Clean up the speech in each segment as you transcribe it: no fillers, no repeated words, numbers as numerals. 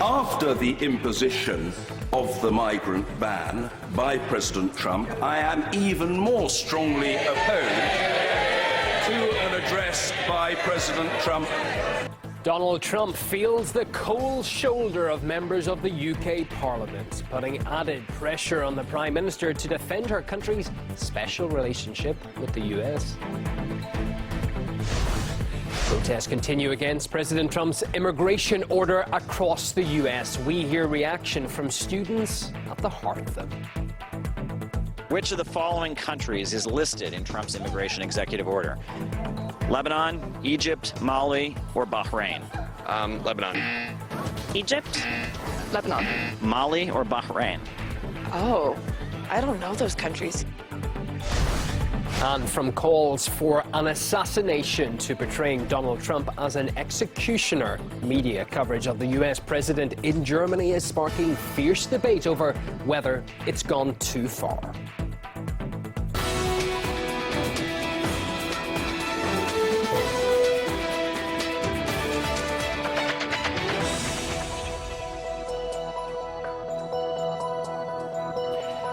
After the imposition of the migrant ban by President Trump, I am even more strongly opposed to an address by President Trump. Donald Trump feels the cold shoulder of members of the UK Parliament, putting added pressure on the Prime Minister to defend her country's special relationship with the US. Protests continue against President Trump's immigration order across the US. We hear reaction from students at the heart of them. Which of the following countries is listed in Trump's immigration executive order? Lebanon, Egypt, Mali, or Bahrain? Lebanon. Egypt? Lebanon. Mali or Bahrain? Oh, I don't know those countries. And from calls for an assassination to portraying Donald Trump as an executioner, media coverage of the US president in Germany is sparking fierce debate over whether it's gone too far.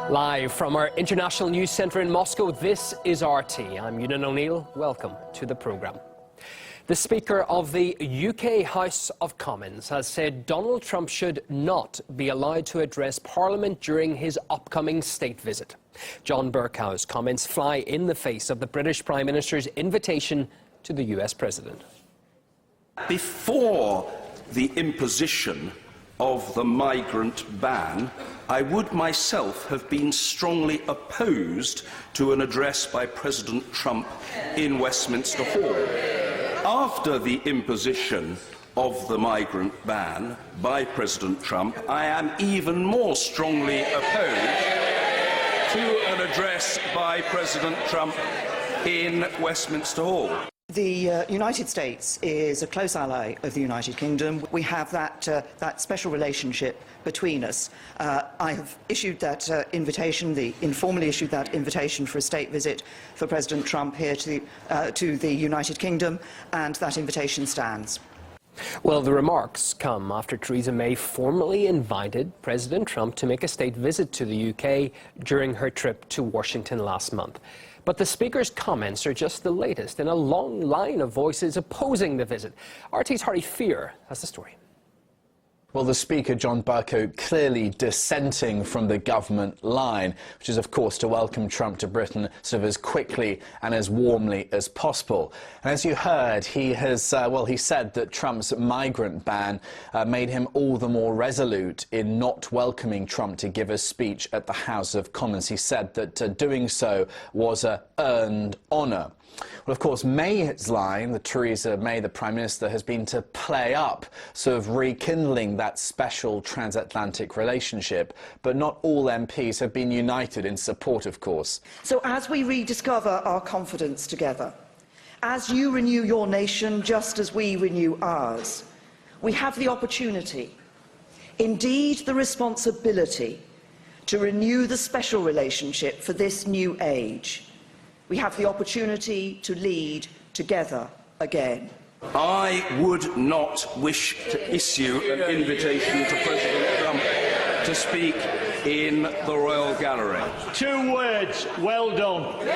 Live from our International News Centre in Moscow, this is RT. I'm Ewan O'Neill. Welcome to the programme. The Speaker of the UK House of Commons has said Donald Trump should not be allowed to address Parliament during his upcoming state visit. John Bercow's comments fly in the face of the British Prime Minister's invitation to the US President. Before the imposition of the migrant ban, I would myself have been strongly opposed to an address by President Trump in Westminster Hall. After the imposition of the migrant ban by President Trump, I am even more strongly opposed to an address by President Trump in Westminster Hall. The United States is a close ally of the United Kingdom. We have that special relationship between us. I have issued that invitation, informally issued that invitation for a state visit for President Trump here to the United Kingdom, and that invitation stands. Well, the remarks come after Theresa May formally invited President Trump to make a state visit to the UK during her trip to Washington last month. But the Speaker's comments are just the latest in a long line of voices opposing the visit. RT's Harry Fear has the story. Well, the Speaker, John Bercow, clearly dissenting from the government line, which is, of course, to welcome Trump to Britain sort of as quickly and as warmly as possible. And as you heard, he has, he said that Trump's migrant ban made him all the more resolute in not welcoming Trump to give a speech at the House of Commons. He said that doing so was an earned honour. Well, of course, May's line, Theresa May, the Prime Minister, has been to play up, sort of rekindling that special transatlantic relationship. But not all MPs have been united in support, of course. So as we rediscover our confidence together, as you renew your nation just as we renew ours, we have the opportunity, indeed the responsibility, to renew the special relationship for this new age. We have the opportunity to lead together again. I would not wish to issue an invitation to President Trump to speak in the Royal Gallery. 2 words, well done.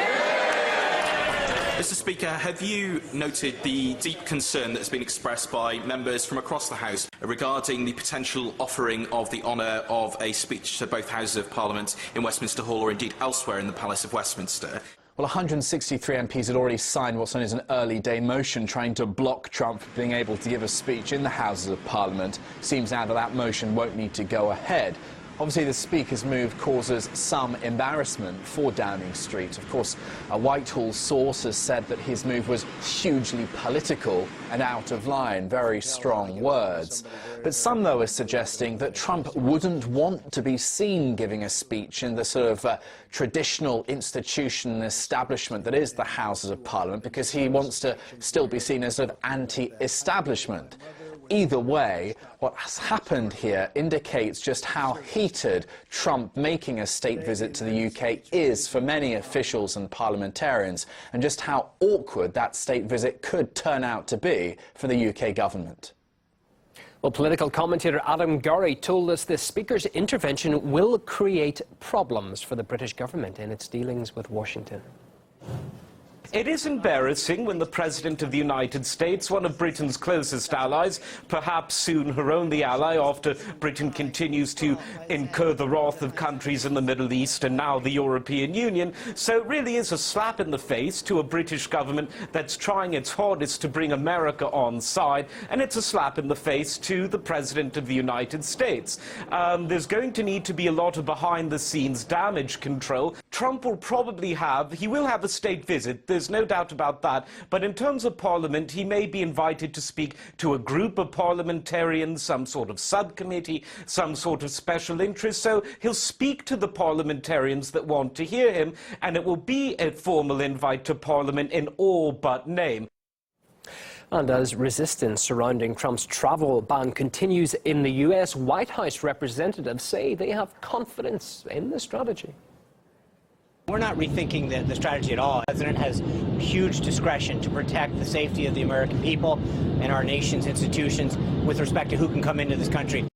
Mr. Speaker, have you noted the deep concern that's been expressed by members from across the House regarding the potential offering of the honour of a speech to both Houses of Parliament in Westminster Hall or indeed elsewhere in the Palace of Westminster? Well, 163 MPs had already signed what's known as an early-day motion trying to block Trump from being able to give a speech in the Houses of Parliament. Seems now that that motion won't need to go ahead. Obviously, the Speaker's move causes some embarrassment for Downing Street. Of course, a Whitehall source has said that his move was hugely political and out of line, very strong words. But some, though, are suggesting that Trump wouldn't want to be seen giving a speech in the sort of traditional institution and establishment that is the Houses of Parliament, because he wants to still be seen as sort of anti-establishment. Either way, what has happened here indicates just how heated Trump making a state visit to the UK is for many officials and parliamentarians, and just how awkward that state visit could turn out to be for the UK government. Well, political commentator Adam Gurry told us the Speaker's intervention will create problems for the British government in its dealings with Washington. It is embarrassing when the President of the United States, one of Britain's closest allies, perhaps soon her only ally after Britain continues to incur the wrath of countries in the Middle East and now the European Union. So it really is a slap in the face to a British government that's trying its hardest to bring America on side, and it's a slap in the face to the President of the United States. There's going to need to be a lot of behind-the-scenes damage control. Trump will probably have a state visit. There's no doubt about that. But in terms of Parliament, he may be invited to speak to a group of parliamentarians, some sort of subcommittee, some sort of special interest. So he'll speak to the parliamentarians that want to hear him, and it will be a formal invite to Parliament in all but name. And as resistance surrounding Trump's travel ban continues in the US, White House representatives say they have confidence in the strategy. We're not rethinking the strategy at all. The President has huge discretion to protect the safety of the American people and our nation's institutions with respect to who can come into this country.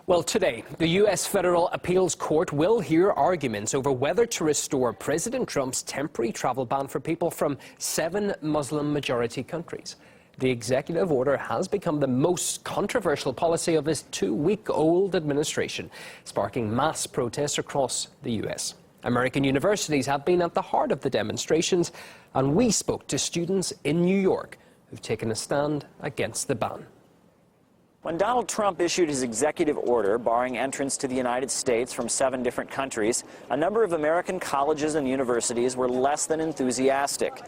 Well, today, the U.S. Federal Appeals Court will hear arguments over whether to restore President Trump's temporary travel ban for people from 7 Muslim-majority countries. The executive order has become the most controversial policy of his 2-week-old administration, sparking mass protests across the U.S. American universities have been at the heart of the demonstrations, and we spoke to students in New York who've taken a stand against the ban. When Donald Trump issued his executive order barring entrance to the United States from 7 different countries, a number of American colleges and universities were less than enthusiastic.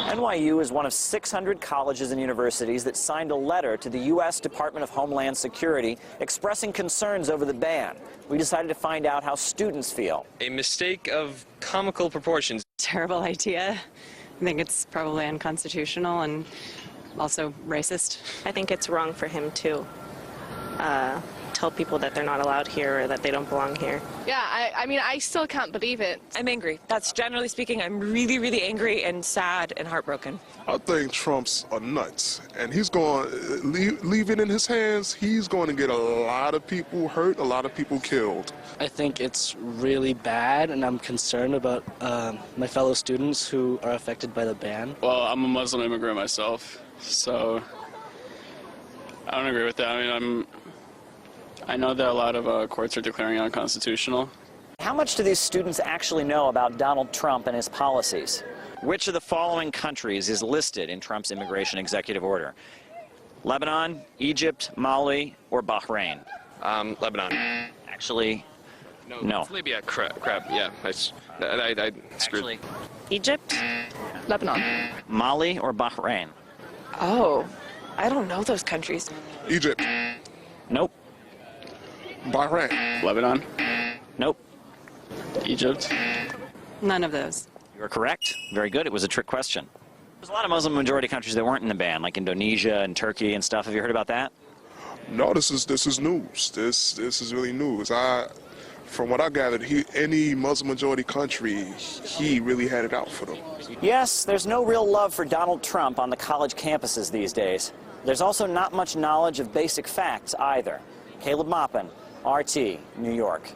NYU is one of 600 colleges and universities that signed a letter to the U.S. Department of Homeland Security expressing concerns over the ban. We decided to find out how students feel. A mistake of comical proportions. Terrible idea. I think it's probably unconstitutional and also racist. I think it's wrong for him to tell people that they're not allowed here or that they don't belong here. Yeah, I mean, I still can't believe it. I'm angry. That's generally speaking, I'm really, really angry and sad and heartbroken. I think Trump's a nuts, and he's going to leave it in his hands. He's going to get a lot of people hurt, a lot of people killed. I think it's really bad, and I'm concerned about my fellow students who are affected by the ban. Well, I'm a Muslim immigrant myself, so I don't agree with that. I mean, I know that a lot of courts are declaring it unconstitutional. How much do these students actually know about Donald Trump and his policies? Which of the following countries is listed in Trump's immigration executive order? Lebanon, Egypt, Mali, or Bahrain? Lebanon. Actually, no. It's Libya. Crap. Yeah, I screwed. Actually, Egypt? Lebanon. Mali or Bahrain? Oh, I don't know those countries. Egypt. Nope. Bahrain. Lebanon. Nope. Egypt. None of those. You're correct. Very good. It was a trick question. There's a lot of Muslim-majority countries that weren't in the ban, like Indonesia and Turkey and stuff. Have you heard about that? No, this is news. This is really news. From what I gathered, any Muslim-majority country, he really had it out for them. Yes, there's no real love for Donald Trump on the college campuses these days. There's also not much knowledge of basic facts either. Caleb Maupin, RT, New York.